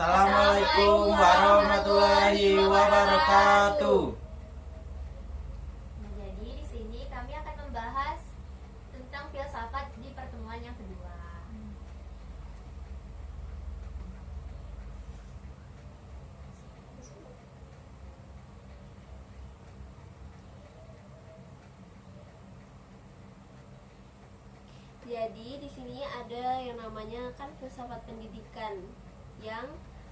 Assalamualaikum warahmatullahi wabarakatuh. Nah, jadi di sini kami akan membahas tentang filsafat di pertemuan yang kedua. Jadi di sini ada yang namanya kan filsafat pendidikan, yang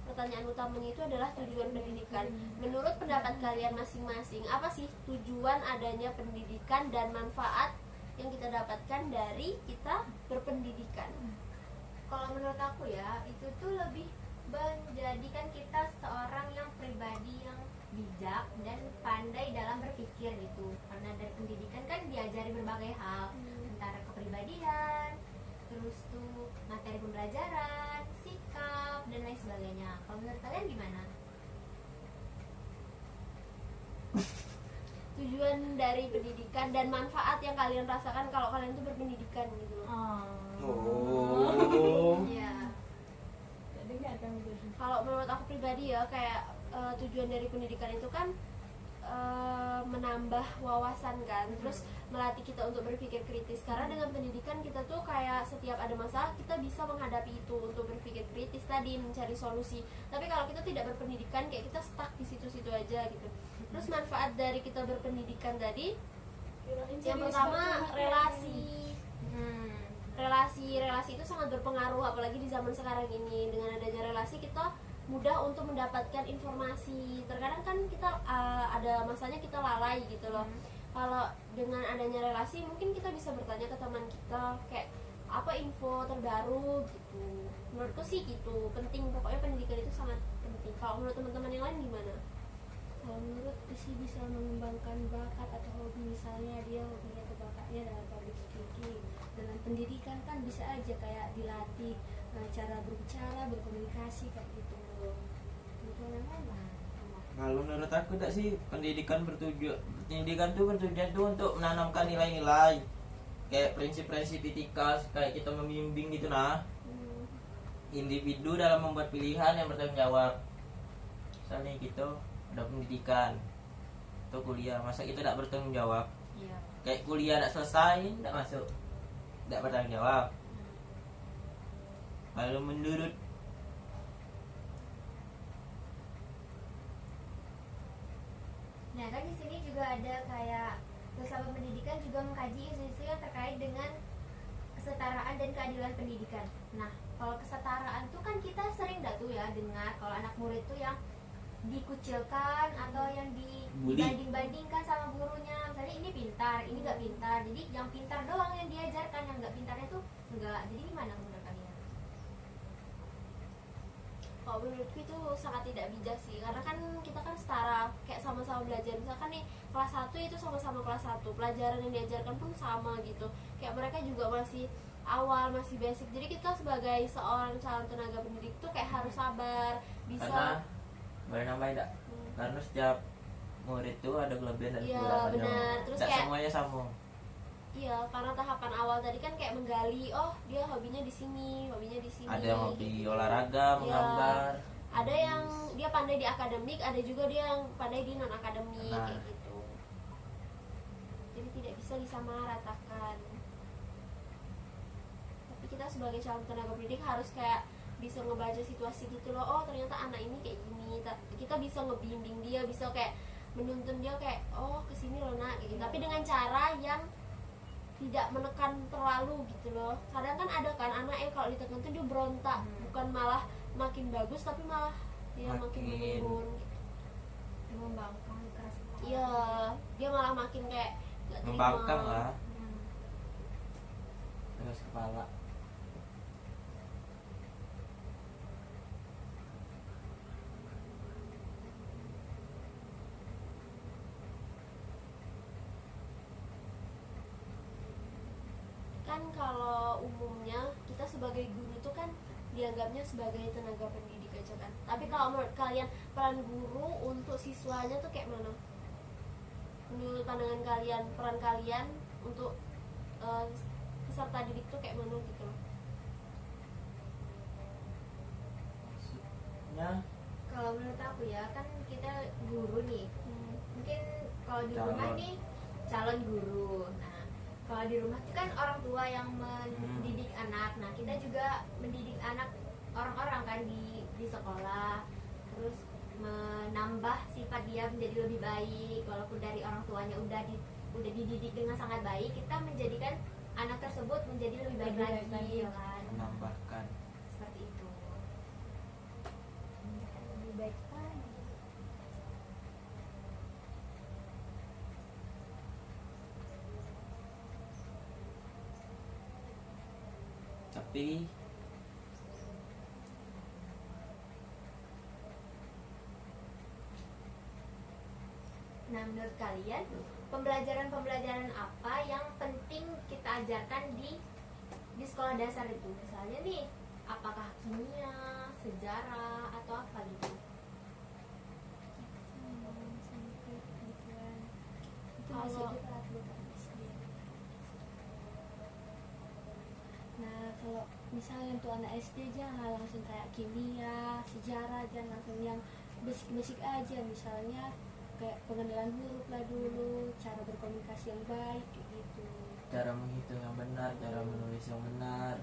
pertanyaan utamanya itu adalah tujuan pendidikan. Menurut pendapat kalian masing-masing, apa sih tujuan adanya pendidikan dan manfaat yang kita dapatkan dari kita berpendidikan? Kalau menurut aku ya, itu tuh lebih menjadikan kita seorang yang pribadi yang bijak dan pandai dalam berpikir gitu. Karena dari pendidikan kan diajari berbagai hal, antara kepribadian, terus tuh materi pembelajaran, sikap, dan lain sebagainya. Kalau menurut kalian gimana? Tujuan dari pendidikan dan manfaat yang kalian rasakan kalau kalian tuh berpendidikan gitu loh. Oh. Iya. Kalau menurut aku pribadi ya kayak tujuan dari pendidikan itu kan menambah wawasan kan, terus melatih kita untuk berpikir kritis. Karena dengan pendidikan kita tuh kayak setiap ada masalah kita bisa menghadapi itu untuk berpikir kritis tadi, mencari solusi. Tapi kalau kita tidak berpendidikan kayak kita stuck di situ-situ aja gitu. Terus manfaat dari kita berpendidikan tadi, yang pertama relasi. Relasi itu sangat berpengaruh, apalagi di zaman sekarang ini. Dengan adanya relasi kita mudah untuk mendapatkan informasi. Terkadang kan kita ada masanya kita lalai gitu loh. Kalau dengan adanya relasi mungkin kita bisa bertanya ke teman kita kayak apa info terbaru gitu. Menurutku sih gitu, penting. Pokoknya pendidikan itu sangat penting. Kalau menurut teman-teman yang lain gimana? Kalau menurut sih bisa mengembangkan bakat atau hobi, misalnya dia hobinya atau bakatnya dalam public speaking. Dengan pendidikan kan bisa aja kayak dilatih cara berbicara, berkomunikasi kayak gitu. Tujuan yang lain lah. Kalau menurut aku tak sih pendidikan tuh bertujuan tuh untuk menanamkan nilai-nilai kayak prinsip-prinsip etika, kayak kita membimbing gitu nah individu dalam membuat pilihan yang bertanggung jawab. Misalnya gitu ada pendidikan atau kuliah, masa kita tidak bertanggung jawab? Iya. Kayak kuliah tidak selesai, tidak masuk, tidak bertanggung jawab. Kalau menurut Nah, kan di sini juga ada kayak filsafat pendidikan juga mengkaji isu-isu yang terkait dengan kesetaraan dan keadilan pendidikan. Nah, kalau kesetaraan tuh kan kita sering dah tuh ya dengar kalau anak murid tuh yang dikucilkan atau yang dibanding-bandingkan sama gurunya. Misalnya ini pintar, ini nggak pintar. Jadi yang pintar doang yang diajarkan, yang nggak pintarnya tuh enggak. Jadi gimana menurut kalian? Kalau menurutku itu sangat tidak bijak sih, karena kan kita kan setara, kayak sama-sama belajar. Misalkan nih kelas 1 itu sama-sama kelas 1, pelajaran yang diajarkan pun sama gitu. Kayak mereka juga masih awal, masih basic. Jadi kita sebagai seorang calon tenaga pendidik tuh kayak harus sabar, bisa. karena boleh nambahin enggak? Karena setiap murid tuh ada kelebihan dan Iya, kekurangannya. benar. Terus Tidak kayak semuanya sama. iya, karena tahapan awal tadi kan kayak menggali, oh dia hobinya di sini, hobinya di sini. Ada yang hobi olahraga, Iya. menggambar. Ada yang dia pandai di akademik, ada juga dia yang pandai di non akademik Nah. kayak gitu. Jadi tidak bisa disamaratakan. Tapi kita sebagai calon tenaga pendidik harus kayak bisa ngebaca situasi gitu loh. Oh ternyata anak ini kayak gini. Kita bisa ngebimbing dia, bisa kayak menuntun dia kayak oh kesini loh nak kayak gitu. Tapi dengan cara yang tidak menekan terlalu gitu loh. Kadang kan ada kan anak yang kalau ditekan tuh dia berontak, bukan malah makin bagus tapi malah dia makin menurun gitu. Membangkang keras kepala. Iya, dia malah makin kayak gak terima. Membangkang lah. Keras kepala. Kan kalau umumnya kita sebagai guru tuh kan dianggapnya sebagai tenaga pendidik aja kan. Tapi kalau menurut kalian peran guru untuk siswanya tuh kayak mana? Menurut pandangan kalian, peran kalian untuk peserta didik tuh kayak mana gitu loh? maksudnya Kalau menurut aku ya, kan kita guru nih, mungkin kalau di rumah Calon. nih calon guru. Nah, kalau di rumah itu kan orang tua yang mendidik anak. Nah, kita juga mendidik anak orang-orang kan di sekolah, terus menambah sifat dia menjadi lebih baik. Walaupun dari orang tuanya udah dididik dengan sangat baik, kita menjadikan anak tersebut menjadi lebih baik Lebih baik lagi, lagi. ya kan? menambahkan. Seperti itu. Lebih baik lagi. Tapi Nah, menurut kalian pembelajaran-pembelajaran apa yang penting kita ajarkan di sekolah dasar itu? Misalnya nih, apakah kimia, sejarah, atau apa gitu? Sampai gituan. Itu Kalau- masih berat buat anak SD. Nah, kalau misalnya untuk anak SD jangan langsung kayak kimia, sejarah, jangan langsung yang basic-basic aja. Misalnya kayak pengenalan huruf lah dulu, cara berkomunikasi yang baik kayak gitu. cara menghitung yang benar, cara menulis yang benar.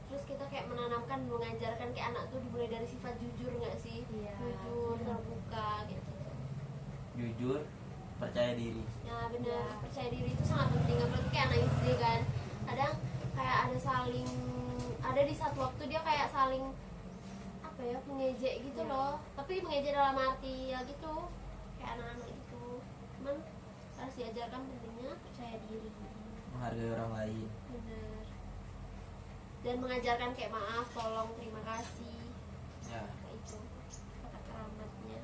Terus kita kayak menanamkan, mengajarkan kayak anak tuh dimulai dari sifat jujur nggak sih? Iya. Jujur, terbuka gitu. Jujur, percaya diri. Ya benar, Ya. percaya diri itu sangat penting. Apalagi kayak anak SD kan, kadang kayak ada di satu waktu dia kayak saling apa ya, mengejek gitu Ya. loh. Tapi mengejek dalam arti ya gitu, kayak anak-anak gitu. Cuman harus diajarkan pentingnya percaya diri. Menghargai orang lain. Benar. Dan mengajarkan kayak maaf, tolong, terima kasih, Ya, kayak itu kata keramatnya.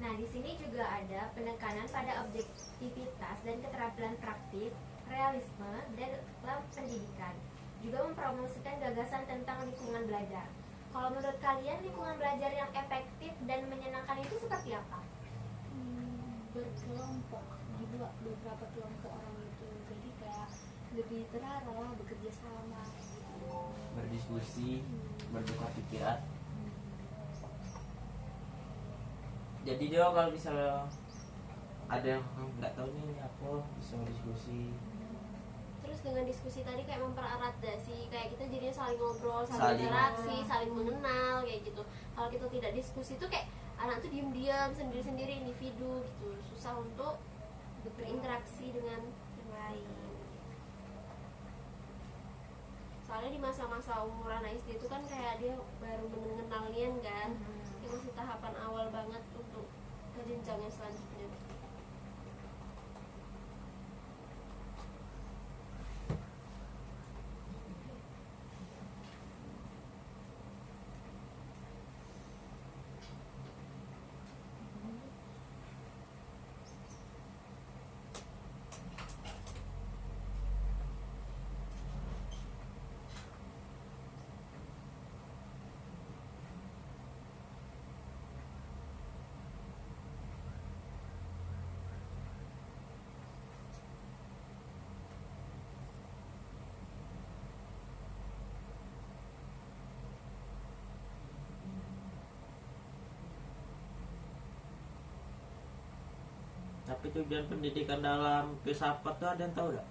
Nah, di sini juga ada penekanan pada objektivitas dan keterampilan praktis, realisme dalam pendidikan. Juga mempromosikan gagasan tentang lingkungan belajar. Kalau menurut kalian lingkungan belajar yang efektif dan menyenangkan itu seperti apa? Berkelompok, dibuat beberapa kelompok orang itu, jadi kayak lebih terarah lah, bekerja sama gitu. berdiskusi, bertukar pikiran. Jadi dia kalau misalnya ada yang nggak tahu nih ini apa, bisa diskusi. Terus dengan diskusi tadi kayak mempererat gak sih? Kayak kita jadinya saling ngobrol, saling Saling. interaksi, saling mengenal kayak gitu. Kalau kita tidak diskusi tuh kayak anak tuh diem-diem sendiri-sendiri individu gitu, susah untuk berinteraksi dengan yang lain. Soalnya di masa-masa umuran SD itu kan kayak dia baru mengenal Nian kan, itu masih tahapan awal banget untuk ke jenjang yang selanjutnya. Tapi tujuan pendidikan dalam filsafat tuh ada yang tahu nggak?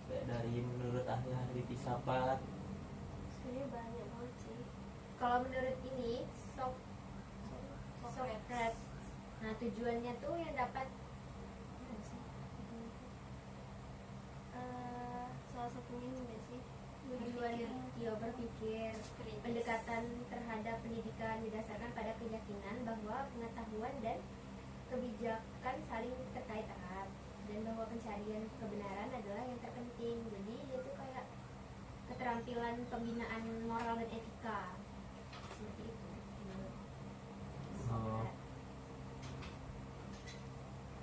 Kayak dari menurut ahli-ahli filsafat. Sebenarnya banyak banget sih. Kalau menurut ini Socrates. Nah, tujuannya tuh yang dapat salah satunya ini nggak sih? Tujuan berpikir, pendekatan terhadap pendidikan didasarkan pada keyakinan bahwa pengetahuan dan kebijakan saling terkait erat, dan bahwa pencarian kebenaran adalah yang terpenting. Jadi dia tuh kayak keterampilan pembinaan moral dan etika seperti itu. Oh.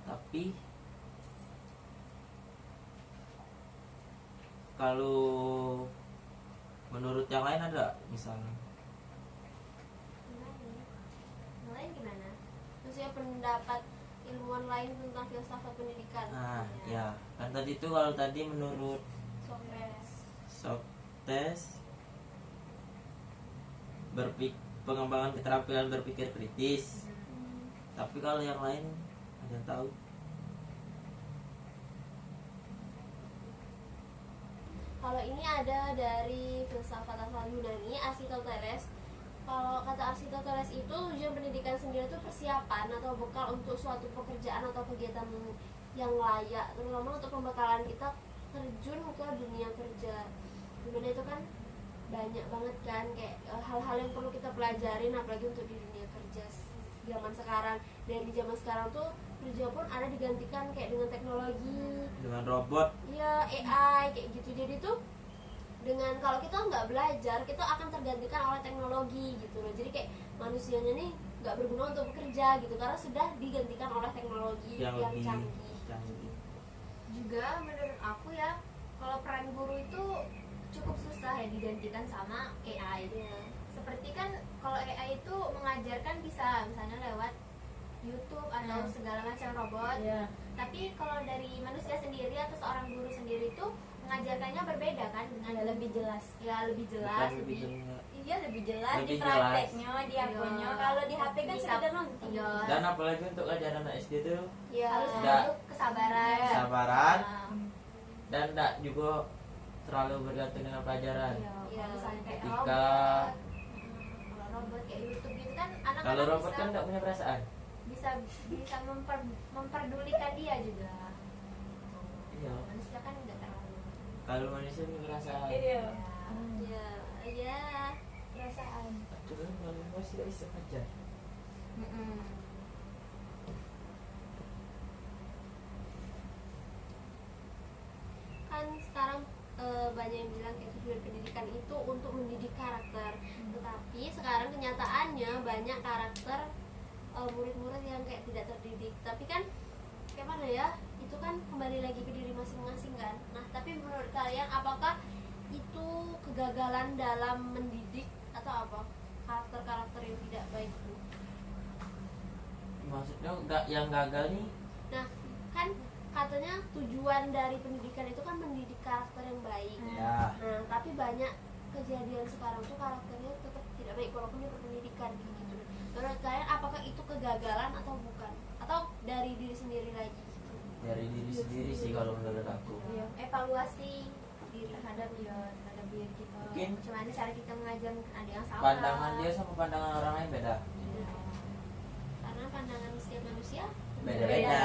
Tapi Kalau menurut yang lain ada misalnya? Yang lain gimana? Maksudnya pendapat ilmuwan lain tentang filsafat pendidikan. Nah, ya kan tadi itu kalau tadi menurut Sokrates pengembangan keterampilan berpikir kritis. Tapi kalau yang lain ada yang tahu? Kalau ini ada dari filsafat asal Yunani, Aristoteles. Kalau kata Aristoteles itu tujuan pendidikan sendiri itu persiapan atau bekal untuk suatu pekerjaan atau kegiatan yang layak, terutama untuk pembekalan kita terjun ke dunia kerja. Dimana itu kan banyak banget kan kayak hal-hal yang perlu kita pelajarin, apalagi untuk di dunia kerja zaman sekarang. Dari zaman sekarang tuh kerja pun ada digantikan kayak dengan teknologi, Dengan robot. iya AI kayak gitu. Jadi tuh dengan kalau kita nggak belajar, kita akan tergantikan oleh teknologi gitu loh. Jadi kayak manusianya nih nggak berguna untuk bekerja gitu karena sudah digantikan oleh teknologi yang lebih canggih. Juga menurut aku ya, kalau peran guru itu cukup susah ya digantikan sama AI. Iya. Seperti kan kalau AI itu mengajarkan bisa misalnya lewat YouTube atau segala macam robot. Tapi kalau dari manusia sendiri atau seorang guru sendiri itu mengajarkannya berbeda kan, dengan lebih jelas. ya lebih jelas, Bukan lebih jelas. Iya, lebih jelas Lebih di prakteknya, di Iya. akunnya. Kalau di HP kan Bisa- sekedar nonton. iya. Dan apalagi untuk ajaran anak SD itu Iya. Harus Nggak. untuk kesabaran. kesabaran Nah, dan tidak juga terlalu bergantung dengan pelajaran. iya, Iya. kalau misalnya kayak Etika. robot, kalau robot kayak YouTube gitu kan anak-anak Kalau robot bisa kan tidak punya perasaan. bisa memperdulikan dia juga. Iya. Manusia kan nggak terlalu. Kalau manusia punya perasaan. Iya. Iya. Iya. Perasaan. Itu kan kalau masih tidak bisa aja. Mm-mm. Kan sekarang banyak yang bilang kayak tujuan pendidikan itu untuk mendidik karakter. Tetapi sekarang kenyataannya banyak karakter murid-murid yang kayak tidak terdidik. Tapi kan kayak mana ya? Itu kan kembali lagi ke diri masing-masing kan. Nah, tapi menurut kalian apakah itu kegagalan dalam mendidik atau apa? Karakter-karakter yang tidak baik itu. Maksudnya enggak yang gagal nih. Nah, kan katanya tujuan dari pendidikan itu kan mendidik karakter yang baik. Ya. Nah, tapi banyak kejadian sekarang tuh karakternya tetap tidak baik walaupun dia berpendidikan gitu. Menurut kalian apakah itu kegagalan atau bukan? Atau dari diri sendiri lagi gitu? Dari diri sendiri sih kalau menurut aku. Iya, evaluasi diri terhadap diri kita. Mungkin Gimana cara kita mengajar ada yang salah. pandangan dia sama pandangan orang lain beda. Iya. Karena pandangan setiap manusia Beda-beda.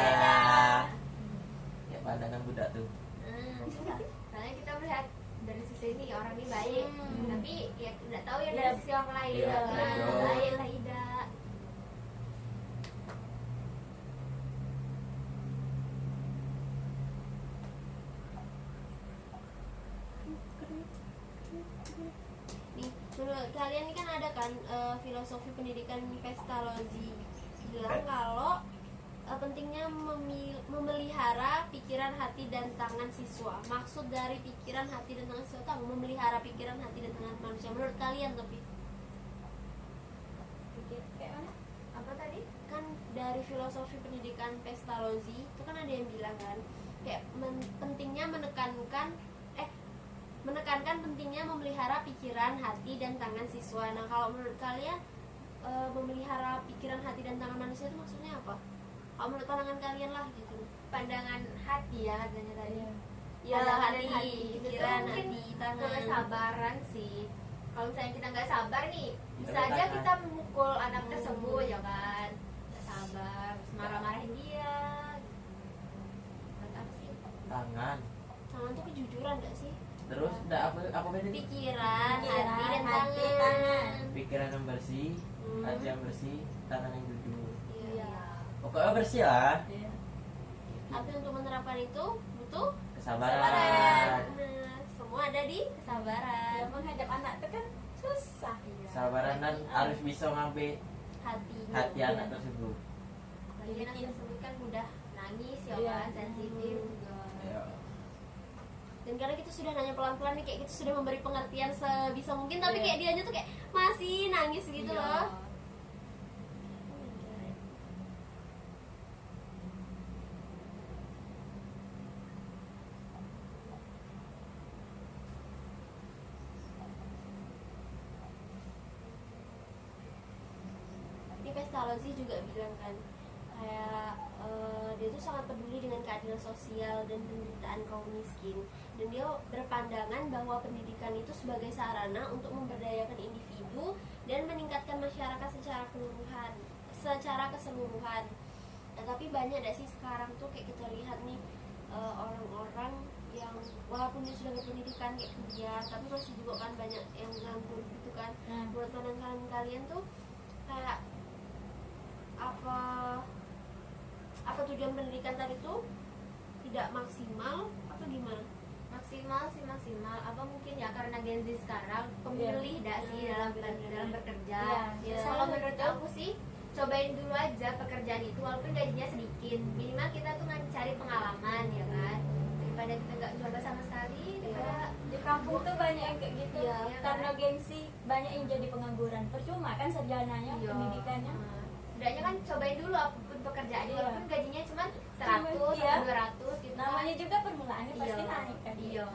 Ya pandangan budak tuh. nah, Karena kita melihat dari sisi ini orang ini baik, tapi ya tidak tahu ya Iya. dari sisi orang lain. Iya, Nah, betul. baik lah tidak. nih menurut kalian ini kan ada kan filosofi pendidikan Pestalozzi bilang kalau pentingnya memelihara pikiran, hati, dan tangan siswa. Maksud dari pikiran, hati, dan tangan siswa itu apa? Memelihara pikiran, hati, dan tangan manusia. Menurut kalian tapi Pikir kayak mana? Apa tadi? kan dari filosofi pendidikan Pestalozzi itu kan ada yang bilang kan kayak pentingnya menekankan pentingnya memelihara pikiran, hati, dan tangan siswa. Nah, kalau menurut kalian memelihara pikiran, hati, dan tangan manusia itu maksudnya apa? Kalau menurut pandangan kalian lah gitu. Pandangan hati ya katanya tadi. Ya, Pandangan hati, Itu pikiran, mungkin hati, tangan. kesabaran sih. Kalau misalnya kita nggak sabar nih, bisa Kita aja tangan. kita memukul anak tersebut ya kan. Nggak sabar, terus marah-marahin dia. Menurut aku sih. Tangan. Tangan tuh kejujuran gak sih? Terus enggak apa beda nih? Pikiran, Pikiran, hati, dan hati, tangan. tangan. Pikiran yang bersih, hati yang bersih, tangan yang jujur. Iya. Pokoknya bersih lah. Iya. Tapi untuk menerapkan itu butuh Kesabaran. Nah, semua ada di kesabaran. Ya, menghadap anak itu kan susah. Kesabaran dan harus bisa ngambil Hati. hati anak tersebut. Lagi anak tersebut kan mudah nangis ya Iya. kan, sensitif juga. Ya. Dan Dan karena kita sudah nanya pelan-pelan nih, kayak kita sudah memberi pengertian sebisa mungkin, tapi Iya. kayak dianya tuh kayak masih nangis gitu Iya. loh. Ini Pestalozzi juga bilang kan, kayak dia tuh sangat peduli dengan keadilan sosial dan penderitaan kaum miskin, dan dia berpandangan bahwa pendidikan itu sebagai sarana untuk memberdayakan individu dan meningkatkan masyarakat secara keseluruhan. Nah, tapi banyak gak sih sekarang tuh kayak kita lihat nih orang-orang yang walaupun dia sudah berpendidikan kayak kuliah, tapi masih juga kan banyak yang nganggur gitu kan. Menurut pandangan kalian tuh kayak apa tujuan pendidikan tadi tuh tidak maksimal atau gimana? Maksimal sih maksimal, apa mungkin ya karena Gen Z sekarang pemilih dah sih dalam bekerja. Iya. Kalau menurut aku sih cobain dulu aja pekerjaan itu walaupun gajinya sedikit, minimal kita tuh cari pengalaman ya kan, daripada kita nggak coba sama sekali. Daripada Di kampung tuh banyak yang kayak gitu. Iya, Karena gengsi banyak yang jadi pengangguran. Percuma kan sarjananya, Iya. pendidikannya. Setidaknya kan cobain dulu apapun pekerjaan, Iya. walaupun gajinya cuma 100 Iya. atau 200 gitu. Namanya juga permulaannya pasti Iya. naik kan. Iya.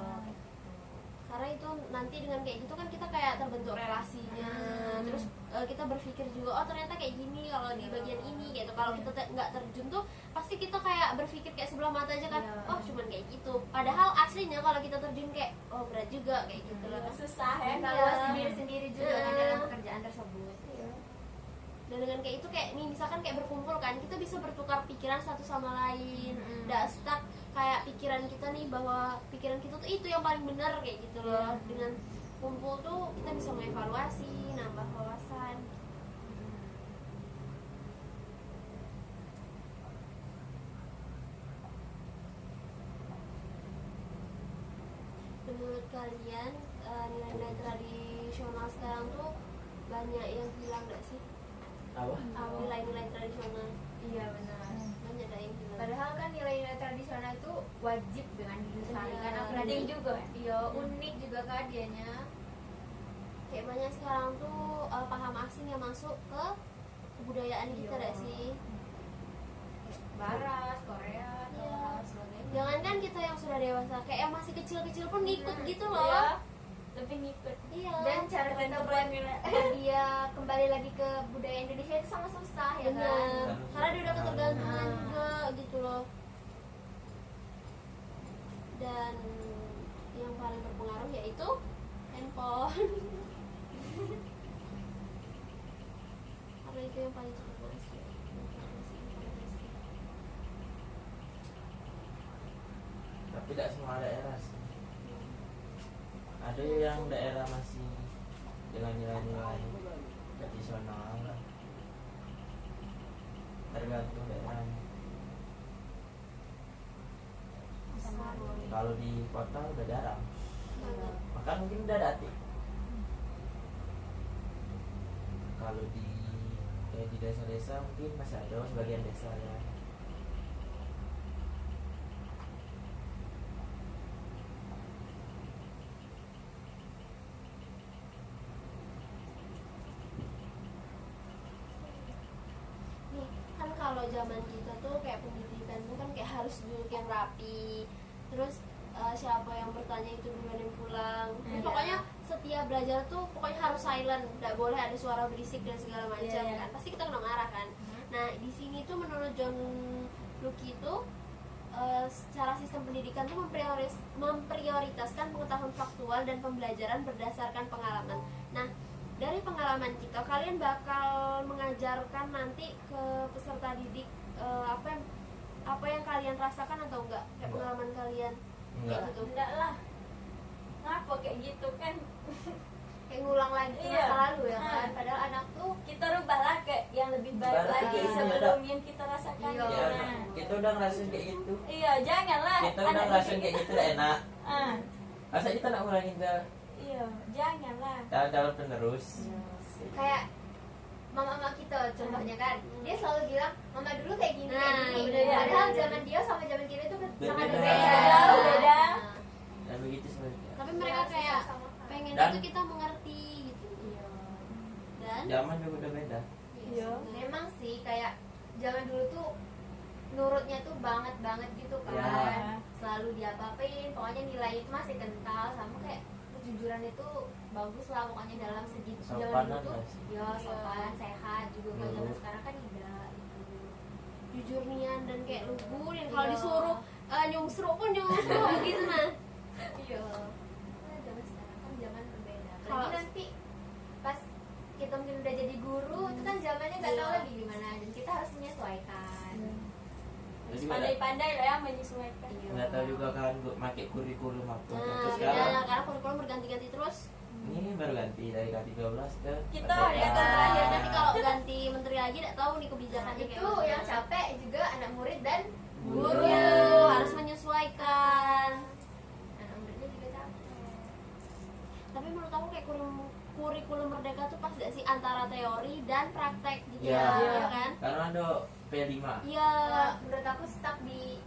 Karena itu nanti dengan kayak gitu kan kita kayak terbentuk relasinya, terus kita berpikir juga oh ternyata kayak gini kalau di bagian ini gitu. Kalau kita nggak terjun tuh pasti kita kayak berpikir kayak sebelah mata aja kan, Iya. oh cuman kayak gitu. Padahal aslinya kalau kita terjun kayak oh berat juga kayak gitu loh. Susah ya. Evaluasi diri sendiri juga kan dalam pekerjaan tersebut. Dan dengan kayak itu kayak nih misalkan kayak berkumpul kan, kita bisa bertukar pikiran satu sama lain, nggak stuck kayak pikiran kita nih bahwa pikiran kita tuh itu yang paling benar kayak gitu loh. Dengan kumpul tuh kita bisa mengevaluasi, nambah wawasan. Menurut kalian nilai-nilai tradisional sekarang tuh banyak yang hilang gak sih? Apa? Nilai-nilai tradisional Iya benar. banyak gak yang hilang? Padahal kan nilai-nilai tradisional itu wajib dengan dilestarikan, Iya. apalagi Penting juga. iya unik juga kan dianya. Kayak banyak sekarang tuh paham asing yang masuk ke kebudayaan kita Iya. gak sih? Barat, Korea, atau Iya. hal sebagainya. Jangankan kita yang sudah dewasa, kayak yang masih kecil-kecil pun ngikut gitu Iya. loh. Lebih ngikut. Iya. Dan cara kita Keren-keren buat nilai. dia kembali lagi ke budaya Indonesia itu sama susah ya kan. Bener. Karena dia udah ketergantungan juga gitu loh. Dan yang paling berpengaruh yaitu handphone. Karena itu yang paling cepat masuk. Informasi. Tapi tidak semua daerah sih. Ada yang daerah masih dengan nilai-nilai tradisional, tergantung daerahnya. Kalau di kota udah jarang, Banget. bahkan mungkin udah ada atik. Kalau di kayak di desa-desa mungkin masih ada sebagian desa ya. Nih, kan kalau zaman kita tuh kayak pendidikan tuh kan kayak harus duduk yang rapi. Terus siapa yang bertanya itu duluan yang pulang. Jadi Iya. pokoknya setiap belajar tuh pokoknya harus silent, nggak boleh ada suara berisik dan segala macam Iya, iya. kan. Pasti kita kena marah kan. Nah, di sini tuh menurut John Lucky itu secara sistem pendidikan tuh memprioritaskan pengetahuan faktual dan pembelajaran berdasarkan pengalaman. Nah, dari pengalaman kita, kalian bakal mengajarkan nanti ke peserta didik apa yang kalian rasakan atau enggak? Kayak Enggak. pengalaman kalian Enggak. kayak gitu. Enggak lah. Ngapa kayak gitu kan? Kayak ngulang lagi Iya. masa lalu ya kan. Hmm. Padahal anak tuh Kita rubahlah kayak yang lebih baik Barat lagi kayak sebelum yang kita rasakan. Iya. Ya, Nah. kita udah ngerasain kayak gitu. Iya, janganlah. Kita udah anak ngerasain didik- kayak gitu udah enak. Ah, Masa kita nak ngulangin ke iya, janganlah. dalam penerus? kayak mama-mama kita contohnya kan, dia selalu bilang mama dulu kayak gini Nah, kayak gini. bener, Padahal bener. zaman dia sama zaman kita itu sangat Beda. berbeda. Jauh beda. Nah, Dan begitu zaman dulu tuh nurutnya tuh banget gitu kan. Ya. Selalu diapa-apain, pokoknya nilai itu masih kental, sama kayak kejujuran itu bagus lah pokoknya dalam segi zaman Sopanan dulu tuh. lah sih. Ya, sopan, sehat juga. Kalau zaman Nurut. sekarang kan tidak gitu. Jujur nian dan kayak lugu, dan kalau Iya. disuruh nyungsruk pun nyungsruk gitu nah. Iya. Nah, zaman sekarang kan zaman berbeda. Kalau- Lagi nanti pas kita mungkin udah jadi guru, itu kan zamannya nggak tahu Iya. lagi gimana, dan kita harus menyesuaikan. Jadi Pandai-pandai lah ya menyesuaikan. Iya. nggak tahu juga kan buat pakai kurikulum apa. Nah, Terus beda sekarang karena kurikulum berganti-ganti terus. ini baru ganti dari K13 ke Kita Merdeka. ya, Terakhir nanti kalau ganti menteri lagi tidak tahu nih Nah, kebijakannya itu kayak gimana. yang capek juga anak murid dan Guru harus menyesuaikan. anak muridnya juga capek. Tapi menurut aku kayak kurikulum merdeka tuh pas gak sih antara teori dan praktek gitu Iya. ya kan? Karena ada P5. Iya. Menurut aku stuck di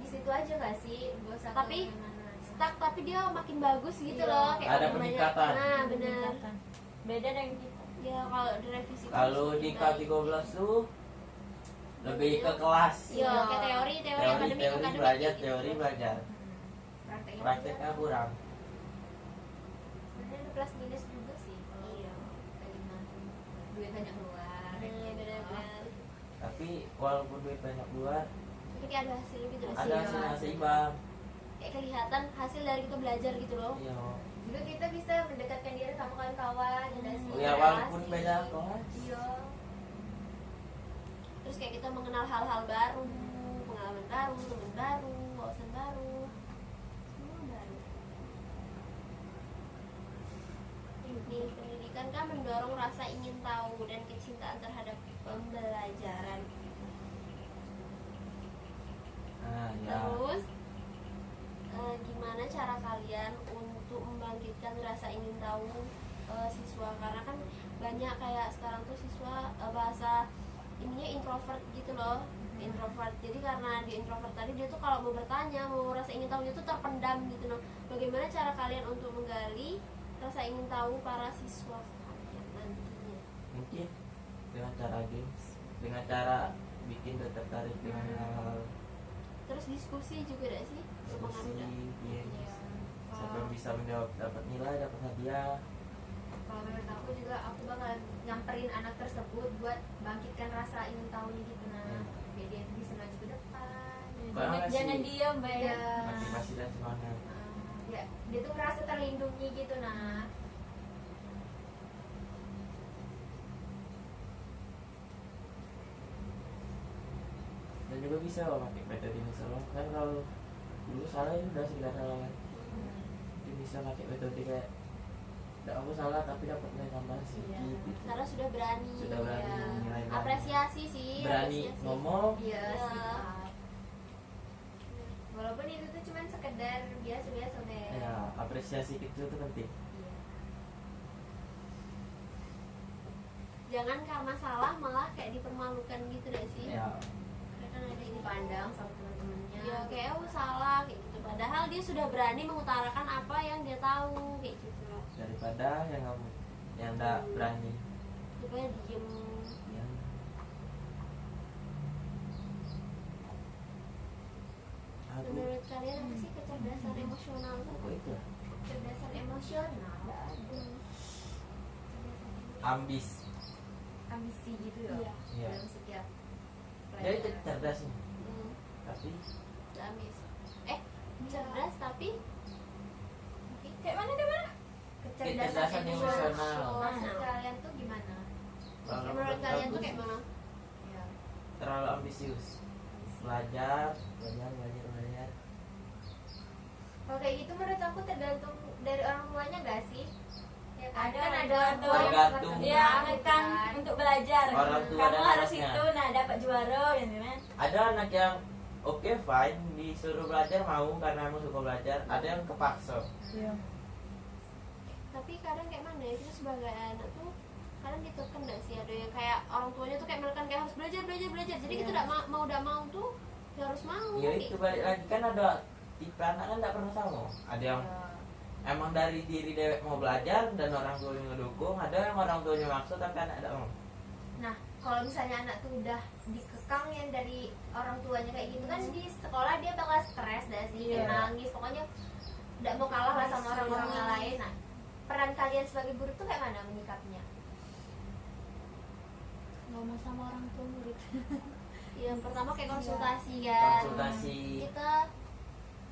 situ aja nggak sih? Gak usah Tapi kemana-mana. stuck tapi dia makin bagus gitu Iya. loh kayak Ada makin peningkatan. banyak. Nah benar. Beda dengan kita. Ya kalau direvisi Kalau terus di baik. K13 tuh lebih ke kelas. Iya kayak teori akademik Teori akademik belajar, gitu. teori belajar. Prakteknya Prakteknya juga. kurang. Sebenarnya ada plus minus juga sih kalau Iya. kelima duit banyak keluar. Nah, benar-benar. Tapi walaupun duit banyak keluar, Tapi kayak ada hasil gitu loh ada sih. hasilnya seimbang. Kayak kelihatan hasil dari kita belajar gitu loh. Iya. Juga kita bisa mendekatkan diri sama kawan-kawan, ada Ya walaupun beda kelas. Iya. Terus kayak kita mengenal hal-hal baru, pengalaman baru, teman baru, wawasan baru, semua baru. Nih, pendidikan kan mendorong rasa ingin tahu dan kecintaan terhadap pembelajaran. Nah, ya. Terus gimana cara kalian untuk membangkitkan rasa ingin tahu siswa? Karena kan banyak kayak sekarang tuh siswa bahasa ininya introvert gitu loh, introvert. Jadi karena dia introvert tadi, dia tuh kalau mau bertanya, mau rasa ingin tahunya tuh terpendam gitu loh. Bagaimana cara kalian untuk menggali rasa ingin tahu para siswa kalian nantinya? Mungkin dengan cara games, dengan cara bikin dia tertarik dengan hal-hal Terus diskusi juga gak sih? diskusi, games. Iya. Siapa yang bisa menjawab dapat nilai, dapat hadiah. Kalau menurut aku juga aku bakal nyamperin anak tersebut buat bangkitkan rasa ingin tahunya gitu nah. Biar dia bisa maju ke depan. Bang, Jangan kasih diam, Mbak ya. Ya. motivasi dan semangat. Ya, dia tuh merasa terlindungi gitu nah. Dan juga bisa pakai metode misalnya kan kalau dulu salah ya udah sudah salah kan. Jadi bisa pakai metode kayak tidak aku salah tapi dapat nilai tambah sedikit Iya. gitu. Karena sudah berani, Sudah berani ya. nilai berani. Apresiasi sih, Berani apresiasi. ngomong. Iya, Ya. sikap. Walaupun itu tuh cuman sekedar biasa-biasa deh. Ya, apresiasi kecil itu penting. Iya. Jangan karena salah malah kayak dipermalukan gitu deh sih. Ya, Kadang ada ini Dipandang sama teman-temannya. ya kayak oh salah kayak gitu. Padahal dia sudah berani mengutarakan apa yang dia tahu kayak gitu. daripada yang kamu yang tidak berani. Supaya diem. Ya. Aku Menurut kalian apa sih kecerdasan emosional itu? apa itu? Kecerdasan emosional. Ambis. Ambisi gitu ya. Iya. Iya. Dalam setiap Dia itu cerdas nih, Hmm, tapi ambis. Cerdas tapi Kayak mana? Kecerdasan emosional. Maksud kalian tuh gimana? kalau menurut kalian tuh aku kayak mana? Ya. terlalu ambisius. Belajar. Kalau kayak gitu menurut aku tergantung dari orang tuanya gak sih? Ya kan? Ada Kan orang ada tua orang tuh. tua yang Tergantung. suka Dia tentang, menekan kan? untuk belajar. Orang tua Kamu dan harus anaknya. itu, nah dapat juara gitu kan. Ada anak yang oke fine disuruh belajar mau karena emang suka belajar. Ada yang kepaksa. Tapi kadang kayak mana ya, kita sebagai anak tuh kadang ditekan gak sih, ada yang kayak orang tuanya tuh kayak menekan kayak harus belajar jadi kita tidak mau tuh ya harus mau Ya kayak itu balik lagi kan ada tipe anak kan tidak pernah sama. Ada yang emang dari diri dewek mau belajar dan orang tuanya ngedukung. Ada yang orang tuanya maksa tapi anak tidak mau. Nah, kalau misalnya anak tuh udah dikekang yang dari orang tuanya kayak gitu kan di sekolah dia bakal stres dah sih, Iya. nangis, pokoknya nggak mau kalah lah sama orang-orang yang lain. Nah, peran kalian sebagai guru tuh kayak mana menyikapinya? ngomong sama orang tua murid. Yang pertama kayak konsultasi kan. Konsultasi. Kita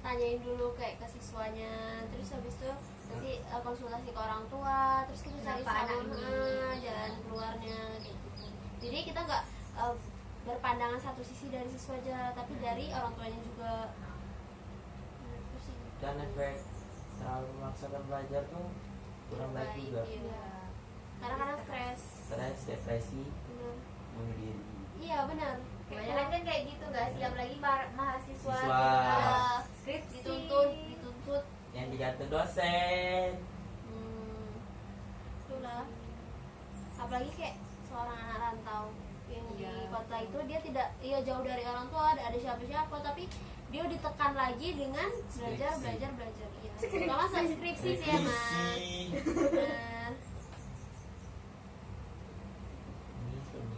tanyain dulu kayak ke siswanya, terus habis itu nanti konsultasi ke orang tua, terus kita cari Kenapa anak saluran ini? jalan keluarnya kayak gitu. Jadi kita nggak berpandangan satu sisi dari siswa aja, tapi dari orang tuanya juga. Itu sih. Dan efek terlalu memaksakan belajar tuh kurang baik juga. Iya. Karena kadang stres. Stres, depresi, Benar. bunuh diri. Iya benar. Kebanyakan kan kayak gitu gak sih, apalagi mahasiswa Siswa. gitu, skripsi dituntut. Yang digantung dosen. Itulah. Apalagi kayak seorang anak rantau yang di Iya. kota itu dia tidak jauh dari orang tua, ada siapa-siapa, tapi dia ditekan lagi dengan belajar Skripsi. belajar iya. Terutama skripsi sih emang. Benar.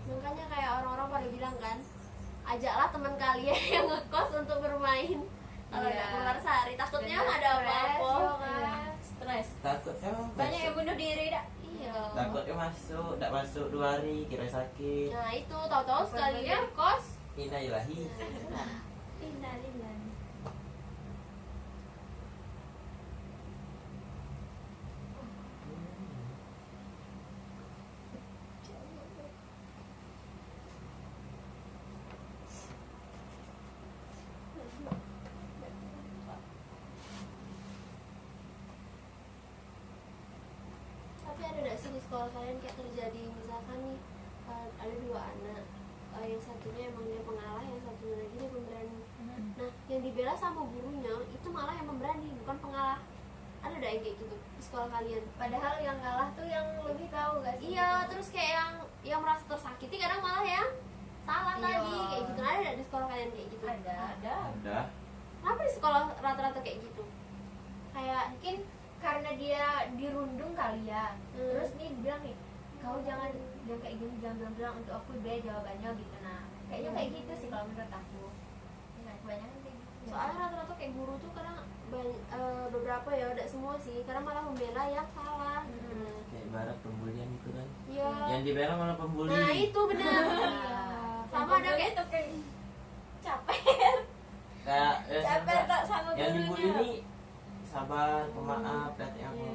Makanya kayak orang-orang pada bilang kan, ajaklah teman kalian yang ngekos untuk bermain. Kalau Iya. nggak keluar sehari, takutnya Dan ada stres apa-apa. juga kan. Stres. Takut emang Banyak yang bunuh diri dah. Iya. takutnya tidak masuk 2 hari kira sakit. Nah itu tahu-tahu sekalinya kos. Innalillahi. Innalillahi. Tapi ada nggak sih di sekolah kalian kayak terjadi misalkan nih ada 2 anak, yang satunya emang dia pengalah, yang satunya lagi dia pemberani. Nah yang dibela sama gurunya itu malah yang pemberani, bukan pengalah. Ada nggak yang kayak gitu di sekolah kalian? Padahal yang kalah tuh yang lebih tahu gak sih? Iya, terus kayak yang merasa tersakiti kadang malah yang salah Iya. tadi kayak gitu. Nah, ada nggak di sekolah kalian kayak gitu? Ada. Ada. Kenapa di sekolah rata-rata kayak gitu? Kayak Mungkin karena dia dirundung kali ya. Terus nih bilang nih, kau jangan kayak gini, jangan bilang untuk aku deh jawabannya gitu. Nah, kayaknya kayak gitu sih kalau menurut aku. Nah, kebanyakan kayak gitu. soalnya rata-rata kayak guru tuh kadang beberapa ya, tidak semua sih, karena malah membela yang salah. Kayak ibarat pembulian itu kan. Iya. Yang dibela malah pembuli. Nah itu benar. Iya. Sama ada kayak itu kayak capek. Kayak Capek tak sama yang dibully gurunya. ini sabar, pemaaf, katanya aku. Iya.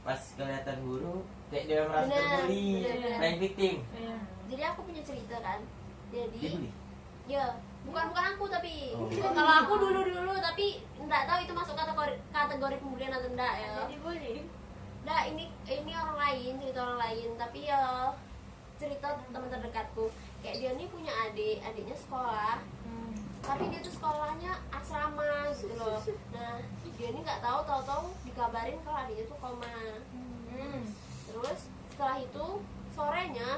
Pas kelihatan guru, kayak dia merasa Bener, terbully, bener. playing victim. Iya. Jadi aku punya cerita kan. Jadi Dibully. ya bukan aku tapi Oh. kalau aku dulu tapi nggak tahu itu masuk kategori pembulian atau enggak ya. Jadi bully. Nah ini orang lain, cerita orang lain, tapi ya cerita teman terdekatku. Kayak dia nih punya adiknya sekolah, tapi dia tuh sekolahnya asrama gitu loh. Nah dia ini nggak tahu dikabarin kalau adiknya tuh koma. Terus setelah itu sorenya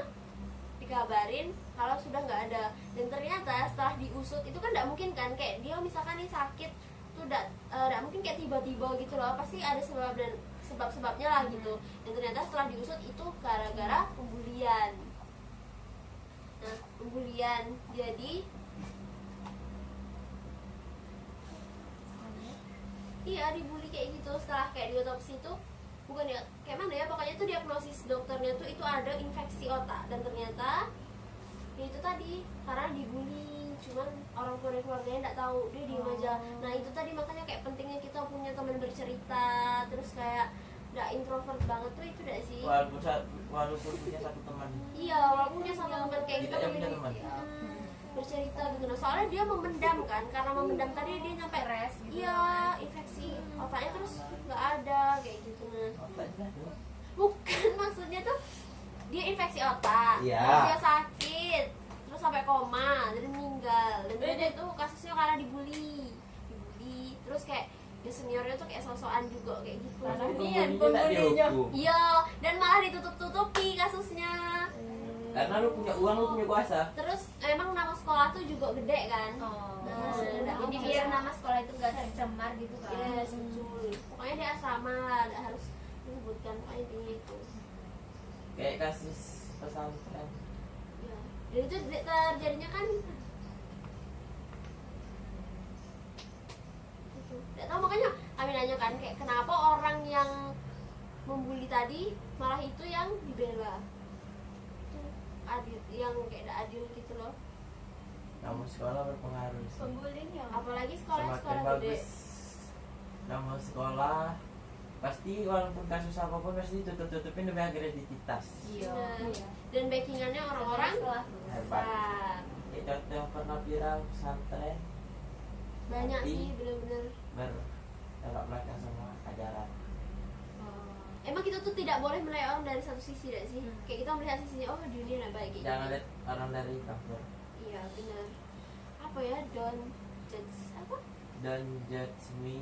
dikabarin kalau sudah nggak ada, dan ternyata setelah diusut itu kan nggak mungkin kan, kayak dia misalkan nih sakit tuh nggak mungkin kayak tiba-tiba gitu loh, pasti ada sebab dan sebab-sebabnya lah gitu. Dan ternyata setelah diusut itu gara-gara pembulian. Nah pembulian jadi iya dibully kayak gitu. Setelah kayak diotopsi itu bukan ya kayak mana ya, pokoknya tuh diagnosis dokternya tuh itu ada infeksi otak, dan ternyata ya itu tadi karena dibully, cuman orang tua dan keluarganya nggak tahu, dia diem aja. Nah itu tadi makanya kayak pentingnya kita punya teman bercerita, terus kayak nggak introvert banget tuh, itu nggak sih? Walaupun punya satu teman. Iya, walaupun punya sama teman kayak Kita gitu yang punya teman. iya, bercerita gitu. Nah soalnya dia memendam kan, karena memendam tadi dia nyampe Stres gitu. iya infeksi otaknya terus nggak ada kayak gitu. Nah Otaknya tuh. bukan maksudnya tuh dia infeksi otak, Iya. terus dia sakit, terus sampai koma, jadi meninggal. Dan dia tuh kasusnya karena dibully, terus kayak ya seniornya tuh kayak sosokan juga kayak gitu. Parah nih. Pembulinya tak pembulinya. dihukum. Iya, dan malah ditutup-tutupi kasusnya. Karena lu punya uang, lu punya kuasa. Terus emang nama sekolah tuh juga gede kan. Oh. Nah, Jadi biar nama sekolah itu gak tercemar gitu kan. ya betul. Pokoknya dia asrama lah, nggak harus disebutkan, pokoknya intinya itu. Kayak kasus pesantren. Ya. Dan itu terjadinya kan nggak tahu, makanya kami nanya kan kayak kenapa orang yang membuli tadi malah itu yang dibela. Itu adil, yang kayak tidak adil gitu loh. Namun sekolah berpengaruh sih. Pembulian ya. Apalagi sekolah Semakin gede. bagus nama sekolah, pasti walaupun kasus apapun pasti tutup-tutupin demi agresivitas. Iya. Iya. Dan backingannya orang-orang Hebat. besar. Kayak contoh yang pernah viral pesantren Banyak Tapi- sih bener-bener. bertolak belakang sama ajaran. Emang kita tuh tidak boleh menilai orang dari satu sisi, tidak sih? Kayak kita melihat sisinya, oh dia ini baik kayak Jangan gitu. lihat orang dari cover. Iya benar. Apa ya, don't judge apa? Don't judge me.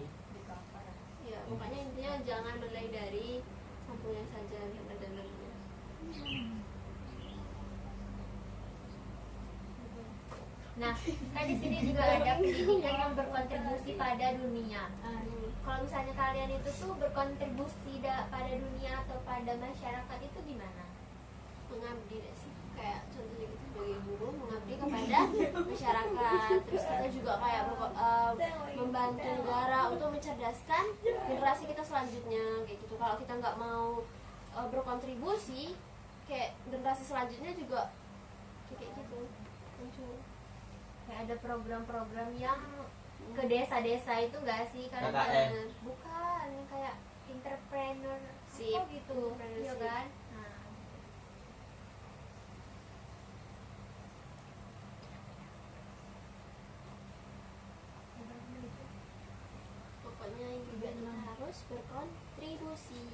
Ya pokoknya intinya jangan menilai dari sampulnya saja, lihat ada dalamnya. Nah, kan di sini juga ada pendidikan yang berkontribusi pada dunia. Kalau misalnya kalian itu tuh berkontribusi pada dunia atau pada masyarakat itu gimana? Mengabdi deh sih, kayak contohnya kita sebagai guru mengabdi kepada masyarakat. Terus kita juga kayak membantu negara untuk mencerdaskan generasi kita selanjutnya kayak gitu. Kalau kita nggak mau berkontribusi, kayak generasi selanjutnya juga kayak gitu muncul. Kayak ada program-program yang ke desa-desa itu enggak sih? Kalian KKN. bukan yang kayak entrepreneur Sip. apa gitu, iya kan? Nah, Pokoknya juga kita harus berkontribusi.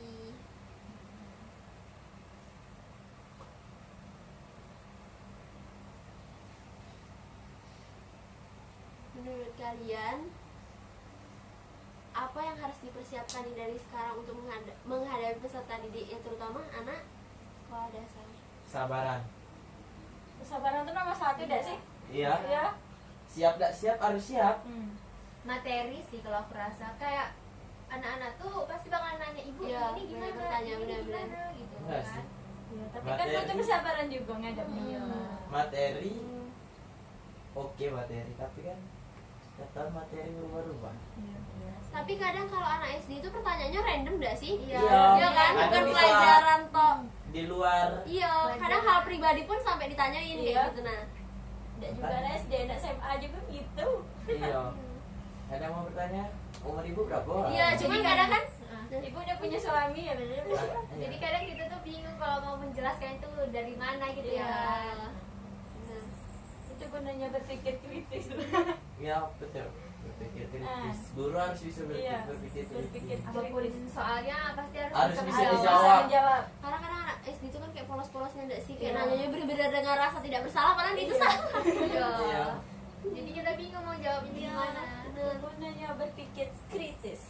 Menurut kalian, apa yang harus dipersiapkan nih dari sekarang untuk menghadapi peserta didik yang terutama anak sekolah dasar? Sabaran. Kesabaran itu nomor satu tidak sih? Iya. Iya. Siap gak siap harus siap. materi sih kalau aku rasa kayak anak-anak tuh pasti bakal nanya ibu Iya, ini banyak gimana, bertanya, ini benar-benar. gimana gitu Enggak kan. sih. Iya, tapi Materi. kan butuh kesabaran juga ngadepnya. Iya. Materi oke materi, tapi kan setiap tahun materi berubah-ubah. Tapi kadang kalau anak SD itu pertanyaannya random gak sih? Iya. Iya kan? Ada Bukan bisa pelajaran toh. di luar. Iya, kadang hal pribadi pun sampai ditanyain Iya. kayak gitu nah. Tidak juga anak SD, anak SMA juga gitu. Iya. Ada yang mau bertanya, umur ibu berapa? Iya, cuman kadang kan Ibu udah punya suami ya bener. Iya. Jadi kadang kita tuh bingung kalau mau menjelaskan itu dari mana gitu Iya. ya. Benar. Itu gunanya berpikir kritis. Iya, betul. Berpikir kritis. Guru harus bisa Iya, berpikir berpikir kritis. Apapun soalnya pasti harus, Harus bisa menjawab. dijawab. menjawab. Kadang-kadang anak SD itu kan kayak polos-polosnya enggak sih? Kayak Iya. nanyanya bener-bener dengan rasa tidak bersalah padahal itu salah. Iya. Iya. Jadi kita bingung mau jawabnya Iya. gimana. Bener. Gunanya berpikir kritis.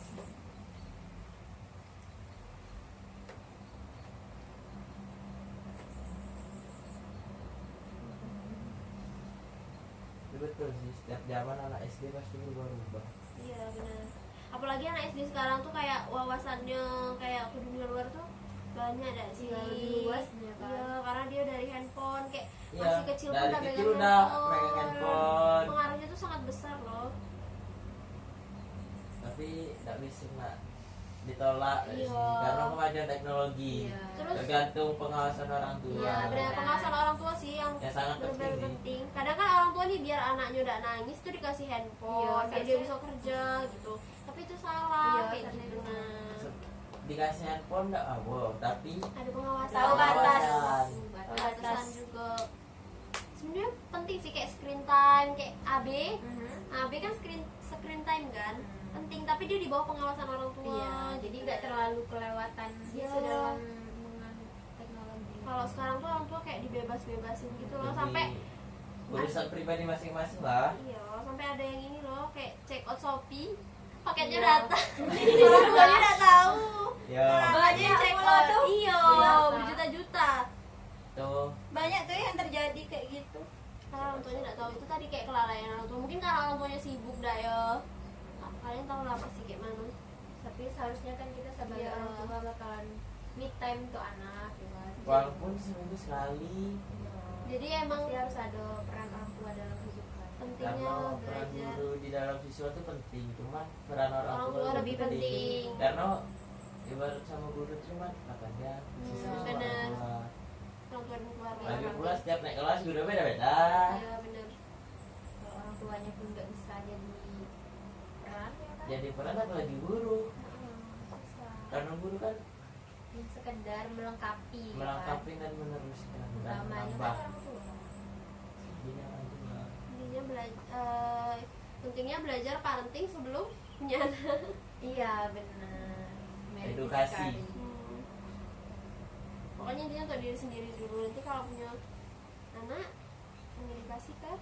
Itu betul sih, setiap zaman anak SD pasti berubah-ubah. Iya, benar. Apalagi anak SD sekarang tuh kayak wawasannya kayak ke dunia luar tuh banyak dah sih. Iya, lebih luasnya kan. Iya, karena dia dari handphone kayak Iya, masih kecil pun dari udah kecil pegang udah handphone. pegang handphone. Pengaruhnya tuh sangat besar loh. Tapi tidak bisa nak ditolak Iya. karena kemajuan teknologi. Iya. Terus- tergantung pengawasan orang tua. Iya, benar pengawasan orang tua sih yang Ya, sangat benar-benar penting. penting. Kadang kan orang tua nih biar anaknya udah nangis tuh dikasih handphone, Iya, biar dia seharusnya- bisa kerja gitu. Tapi itu salah Iya, kayak seharusnya gitu. itu Nah, Dikasih handphone enggak tapi ada pengawasan. Tahu batas. Batasan juga. Sebenarnya penting sih kayak screen time, kayak AB. AB kan screen time kan penting, tapi dia di bawah pengawasan orang tua. Iya, jadi nggak terlalu kelewatan Iya. gitu dalam menganut teknologi. Kalau sekarang tuh orang tua kayak dibebas-bebasin gitu loh, Jadi, sampai urusan pribadi masing-masing lah. iya, sampai ada yang ini loh kayak check out Shopee paketnya Iya. datang. Orang tuanya nggak tahu. Ya, Banyak check pula out. tuh. Iya, Berapa? berjuta-juta. tuh Banyak tuh yang terjadi kayak gitu. Karena orang tuanya nggak tahu, itu tadi kayak kelalaian orang tua. Mungkin karena orang tuanya sibuk dah ya. Kalian tahu lah pasti kayak mana. Tapi seharusnya kan kita sebagai Iya. orang tua bakalan me time untuk anak gitu kan. walaupun seminggu sekali. Jadi emang Pasti harus ada peran orang tua dalam kehidupan. pentingnya Karena peran belajar. guru di dalam siswa itu penting, cuma peran orang Orang tua tua lebih penting. karena ibarat sama guru cuma kata dia siswa sama benar. orang tua. Orang tua dan keluarga. Lagi pula setiap naik kelas guru beda-beda. Ya benar. Kalau orang tuanya pun nggak bisa jadi peran ya kan. Jadi peran apalagi guru, Susah. karena guru kan Yang sekedar melengkapi. ya kan. melengkapi dan meneruskan dan Utamanya kan menambah. orang tua. Intinya kan juga. Intinya pentingnya belajar parenting sebelum punya anak. Iya benar. Medis Edukasi. sekali. Pokoknya intinya untuk diri sendiri dulu. Nanti kalau punya anak mengedukasi kan.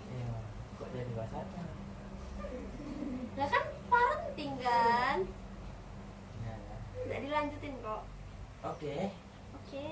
Iya, kok jadi bahasanya? Nah kan parenting kan. Ya. Nggak dilanjutin kok. Oke. Oke.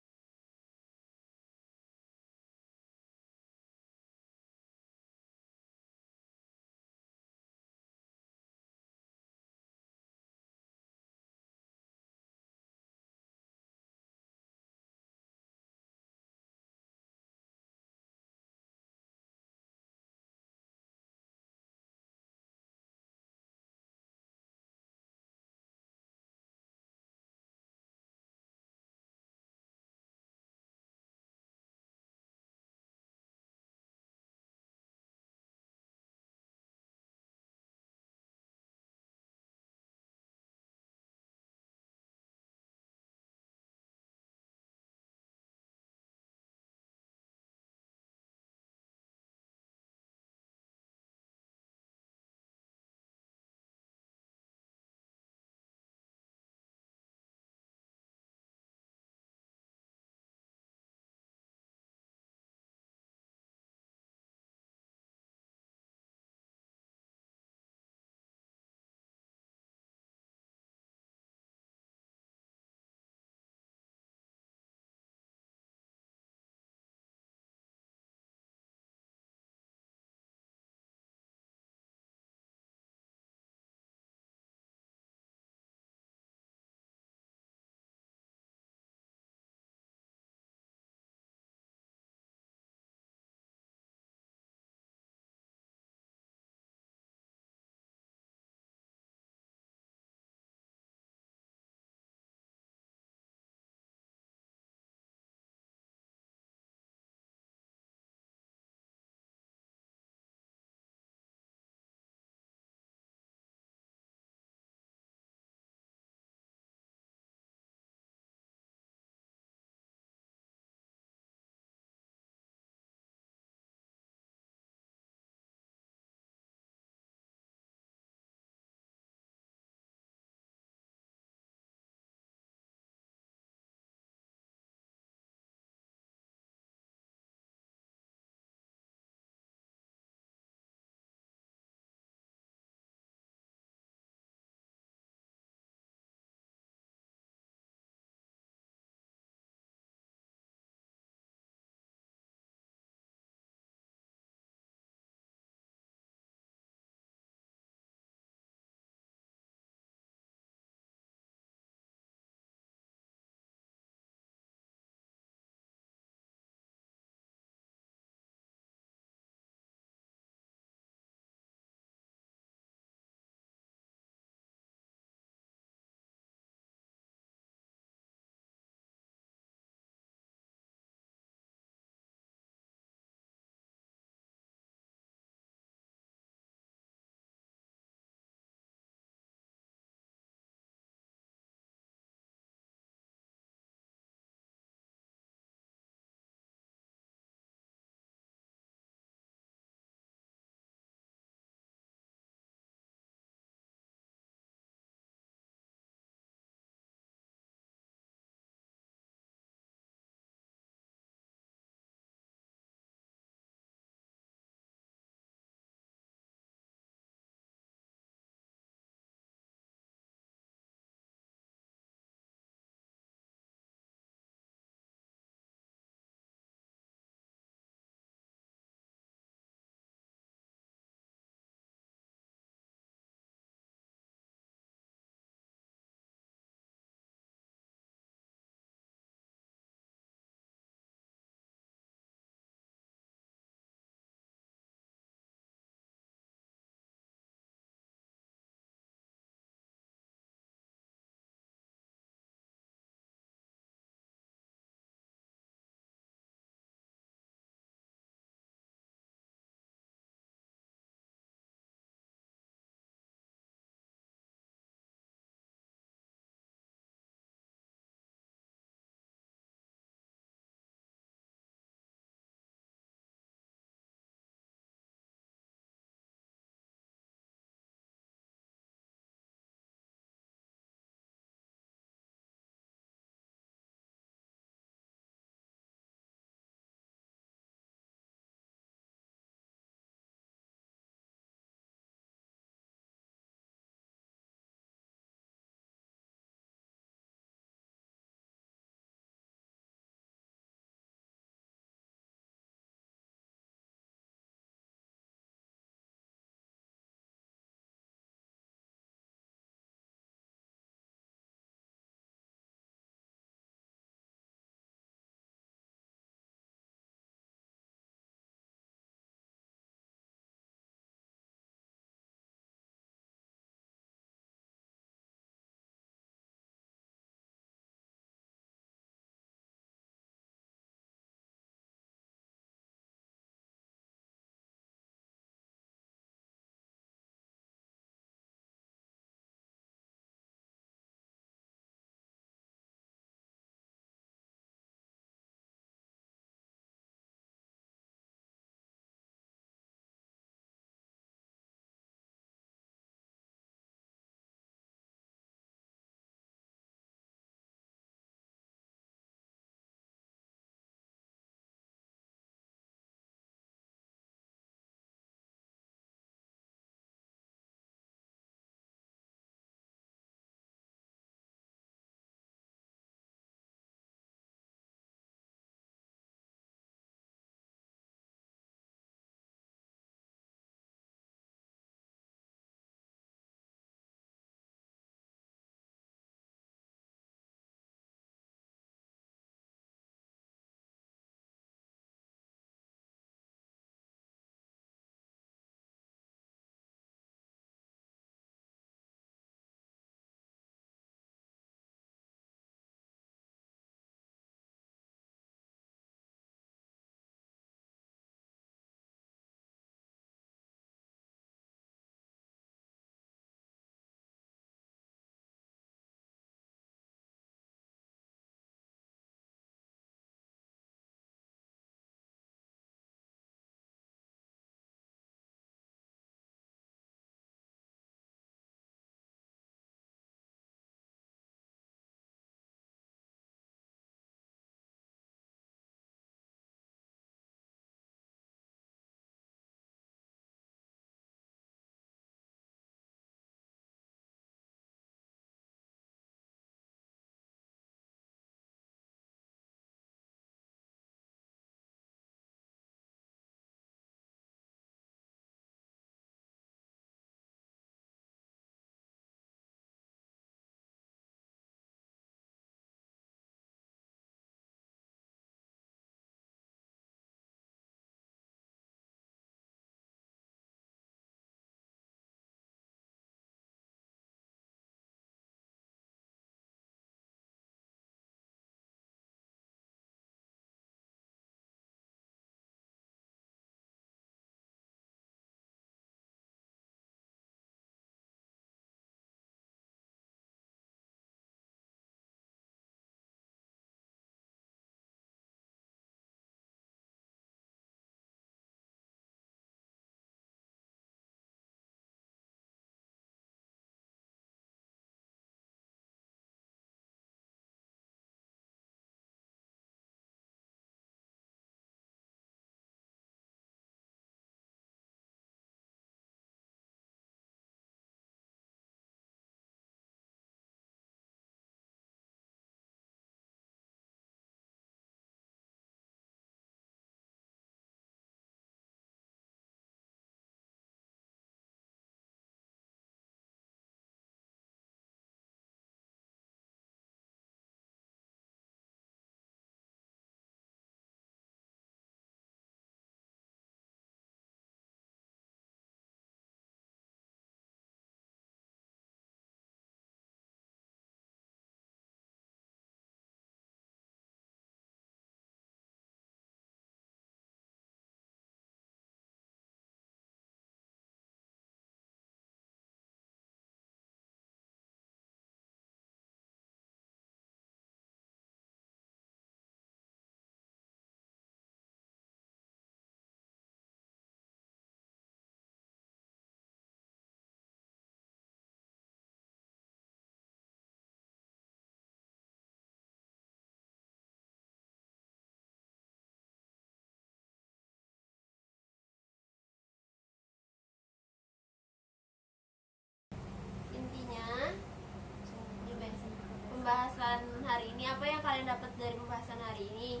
pembahasan hari ini, apa yang kalian dapat dari pembahasan hari ini,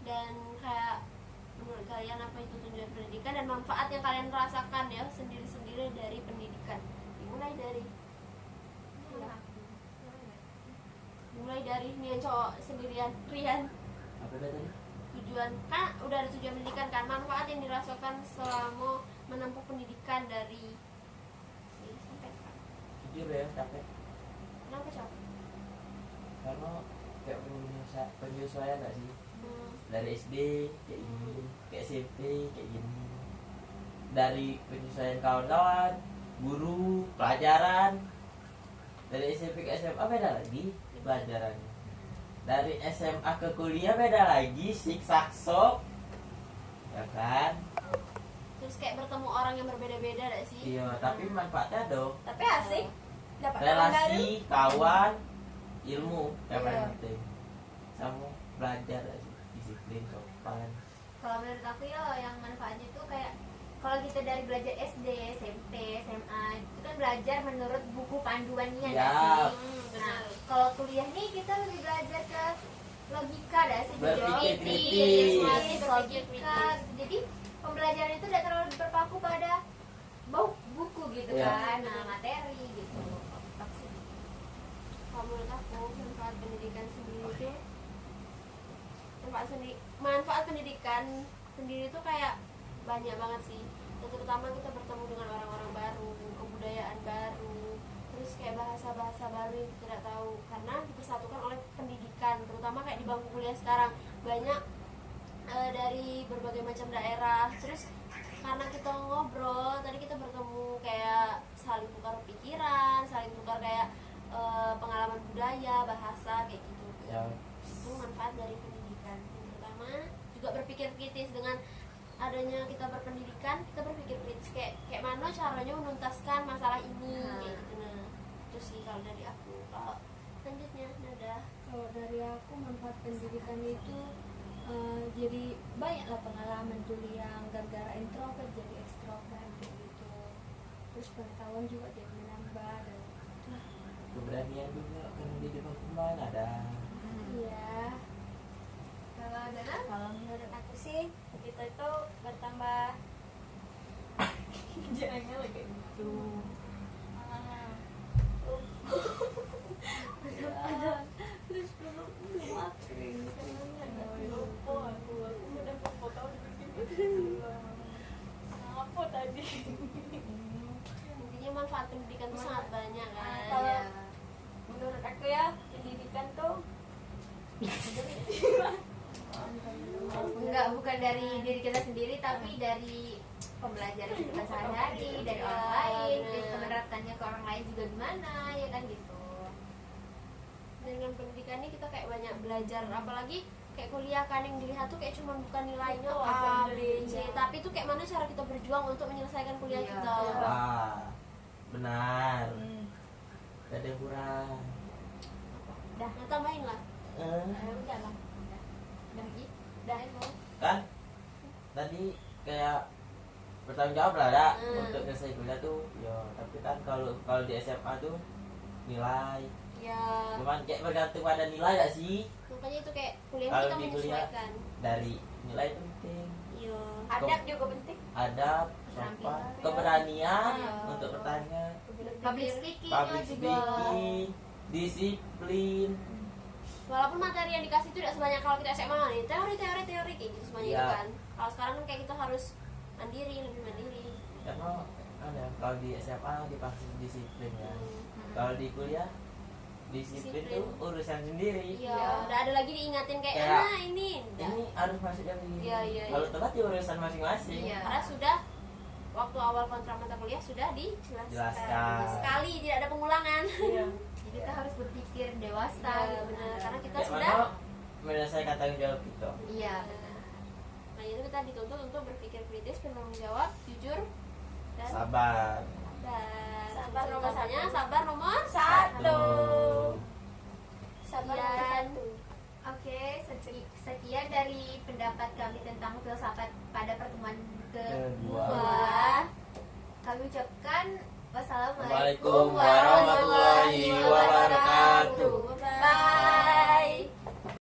dan kayak menurut kalian apa itu tujuan pendidikan dan manfaat yang kalian rasakan ya sendiri-sendiri dari pendidikan. Mulai dari nih yang cowok sendirian, Rian. Apa tadi? Tujuan kan udah ada tujuan pendidikan kan, manfaat yang dirasakan selama menempuh pendidikan dari sampai sekarang. Jujur ya, capek. Kenapa capek? Karena kayak penyesuaian gak sih? Dari SD kayak gini, kayak SMP kayak gini. Dari penyesuaian kawan-kawan, guru, pelajaran. Dari SMP ke SMA beda lagi pelajarannya. Dari SMA ke kuliah beda lagi, sok, ya kan? Terus kayak bertemu orang yang berbeda-beda gak sih? Iya, tapi manfaatnya dong. Tapi asik. Dapat teman baru. Relasi, kawan, ilmu yang paling Iya. penting. Sama belajar gak sih? Disiplin, sopan. Kalau menurut aku ya yang manfaatnya itu kayak kalau kita dari belajar SD, SMP, SMA itu kan belajar menurut buku panduannya Ya. nggak sih? Nah, kalau kuliah nih kita lebih belajar ke logika dah sih, Berpikir kritis. kritis, logika. Jadi pembelajaran itu tidak terlalu berpaku pada buku gitu Ya. kan, nah materi gitu. Kalau menurut aku manfaat pendidikan sendiri itu manfaat pendidikan sendiri itu kayak banyak banget sih. Dan terutama kita bertemu dengan orang-orang baru, kebudayaan baru, terus kayak bahasa-bahasa baru yang kita tidak tahu karena dipersatukan oleh pendidikan, terutama kayak di bangku kuliah sekarang banyak dari berbagai macam daerah. Terus karena kita ngobrol tadi kita bertemu kayak saling tukar pikiran, saling tukar kayak pengalaman budaya, bahasa kayak gitu. Ya, Itu manfaat dari pendidikan. Yang pertama juga berpikir kritis. Dengan adanya kita berpendidikan, kita berpikir kritis kayak mana caranya menuntaskan masalah ini kayak gitu. Nah, itu sih kalau dari aku. Kalau selanjutnya Nada. Kalau dari aku manfaat pendidikan itu jadi banyaklah pengalaman dulu yang gara-gara introvert jadi ekstrovert kayak gitu. Terus pengetahuan juga jadi menambah dan keberanian juga karena di depan pemain ada. iya. Kalau Dana, Kalau menurut aku sih kita itu bertambah jangan lagi gitu. Terus belum maafin. Apa tadi? Intinya manfaat pendidikan itu sangat banyak kan. Kalau Ya. menurut aku ya pendidikan tuh bukan dari diri kita sendiri tapi dari pembelajaran kita sehari-hari, dari orang lain, terus menerapkannya ke orang lain juga gimana ya kan gitu. Dengan pendidikan ini kita kayak banyak belajar, apalagi kayak kuliah kan yang dilihat tuh kayak cuma bukan nilainya A, B, C, tapi itu kayak mana cara kita berjuang untuk menyelesaikan kuliah Iya. kita. Wah, benar. Gak ada yang kurang. Nah, tambahin lah. udah lah. Dan itu Kan tadi kayak bertanggung jawab lah ya Hmm. untuk selesai kuliah tuh. Ya, tapi kan kalau di SMA tuh nilai. Ya, Cuman kayak bergantung pada nilai gak sih? makanya itu kayak kuliah Kalau kita di kuliah menyesuaikan. dari nilai itu penting. Iya. Adab juga penting. Adab, sopan, keberanian Iya. untuk bertanya, public speaking public juga. speaking, disiplin. Walaupun materi yang dikasih itu tidak sebanyak kalau kita SMA nih, teori kayak gitu semuanya Iya. itu kan. Kalau sekarang kan kayak kita harus mandiri, lebih mandiri. Karena ada kalau di SMA dipaksa disiplin ya. Hmm. Kalau di kuliah disiplin Disiplin. tuh urusan sendiri. Iya, udah ada lagi diingatin kayak Kayak, ini. Ini harus masuk jam ini. Iya, iya, Kalau iya. telat ya urusan masing-masing. Iya. Karena sudah waktu awal kontrak mata kuliah sudah dijelaskan. Jelaskan. Sekali tidak ada pengulangan. Iya. Jadi kita harus berpikir dewasa Iya, gitu. benar. Karena kita Kayak sudah mana menyelesaikan tanggung jawab kita. Iya. Nah, itu kita dituntut untuk berpikir kritis, bertanggung jawab, jujur, dan Sabar. sabar nomor satu. sabar nomor Satu. Sekian. Satu. Oke, sekian dari pendapat kami tentang filsafat pada pertemuan kedua. Kami ucapkan wassalamualaikum Waalaikumsalam warahmatullahi wabarakatuh.